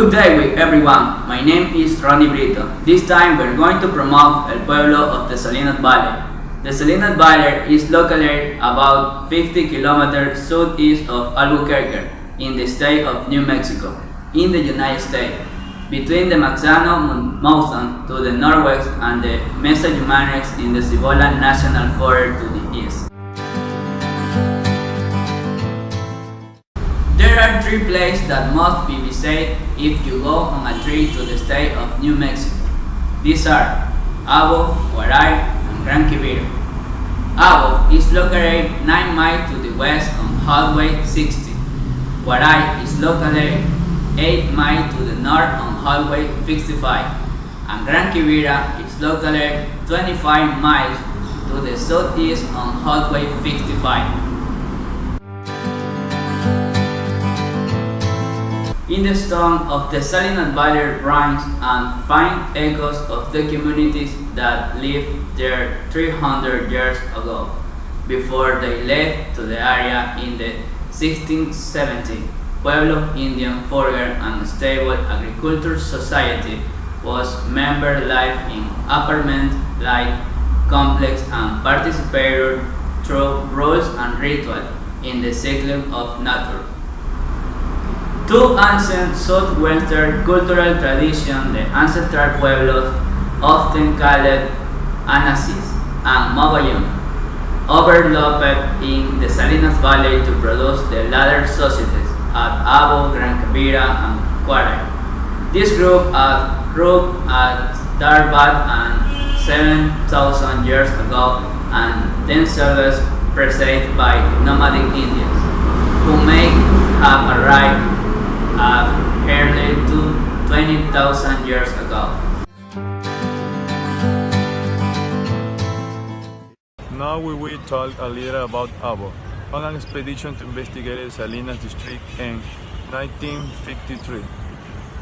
Good day everyone, my name is Ronnie Brito. This time we're going to promote El Pueblo of the Salinas Valley. The Salinas Valley is located about 50 kilometers southeast of Albuquerque in the state of New Mexico, in the United States, between the Manzano Mountain to the northwest and the Mesa Yumanex in the Cibola National Forest to the east. There are three places that must be visited if you go on a trip to the state of New Mexico. These are Abo, Guaray, and Gran Quivira. Abo is located 9 miles to the west on Highway 60. Guaray is located 8 miles to the north on Highway 55. And Gran Quivira is located 25 miles to the southeast on Highway 55. In the stone of the Salinas Valley rings and find echoes of the communities that lived there 300 years ago, before they left to the area in the 1670. Pueblos Indian Forger and Stable Agriculture Society was member life in apartment-like complex and participated through rules and rituals in the cycle of nature. Two ancient southwestern cultural traditions, the ancestral Pueblos, often called Anasis and Mogollon, overlapped in the Salinas Valley to produce the latter societies at Abo, Gran Quivira, and Guaray. This group at Darbat and 7,000 years ago and themselves preceded by nomadic Indians, who may have arrived early to 20,000 years ago. Now we will talk a little about Abo. On an expedition to investigate Salinas district in 1953,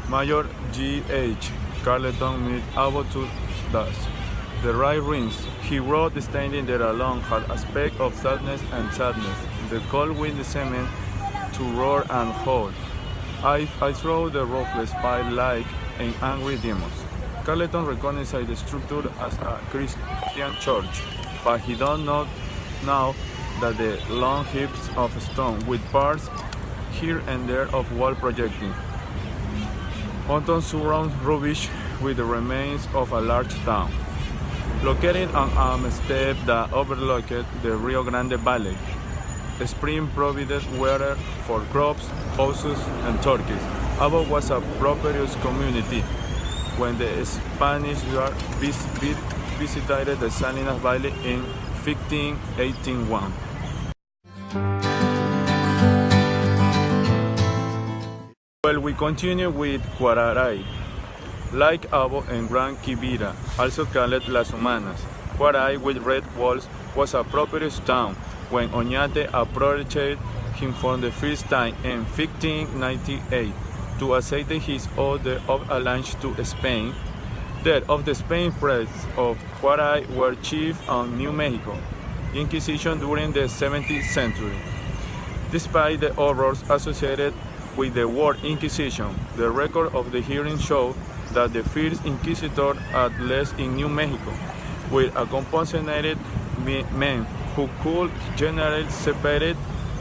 Major G.H. Carleton met Abo to dust the right rings. He wrote stating that alone had aspect of sadness and sadness. The cold wind cement to roar and howl. I throw the ruthless pile like an angry demons. Carleton recognized the structure as a Christian church, but he don't know now that the long heaps of stone with parts here and there of wall projecting onto surround rubbish with the remains of a large town, located on a step that overlooked the Rio Grande Valley. The spring provided water for crops, houses, and turkeys. Abo was a prosperous community when the Spanish visited the Salinas Valley in 1581. Well, we continue with Guaray. Like Abo and Gran Quivira, also called Las Humanas, Guaray with red walls was a prosperous town when Oñate approached him for the first time in 1598 to accept his order of alliance to Spain. That of the Spain priests of Guaray were chief on New Mexico Inquisition during the 17th century. Despite the horrors associated with the word Inquisition, the record of the hearing showed that the first inquisitor at least in New Mexico were accompanied men who could generally separate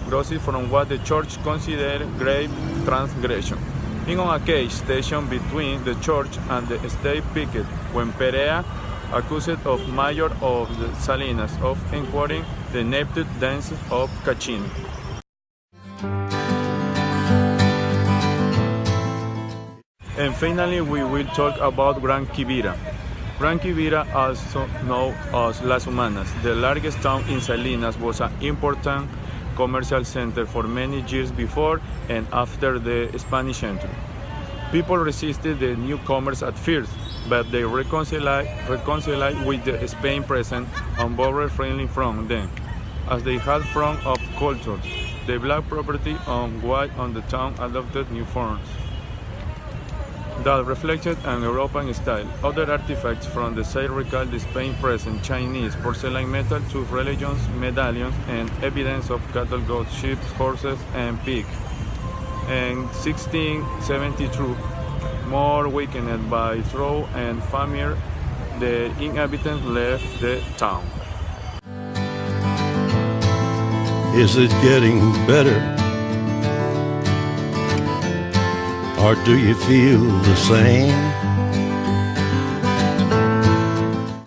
grossly from what the church considered grave transgression. In on a case stationed between the church and the state picket when Perea accused of Mayor of the Salinas of inquiring the native dances of Cachini. And finally, we will talk about Gran Quivira. Gran Quivira, also known as Las Humanas, the largest town in Salinas, was an important commercial center for many years before and after the Spanish entry. People resisted the newcomers at first, but they reconciled with the Spain present and borrowed freely from them, as they had from of cultures. The black property on white on the town adopted new forms that reflected an European style. Other artifacts from the site recall the Spain present Chinese porcelain metal to religions, medallions, and evidence of cattle, goats, sheep, horses, and pigs. In 1672, More weakened by drought and famine, the inhabitants left the town. Is it getting better? Or do you feel the same?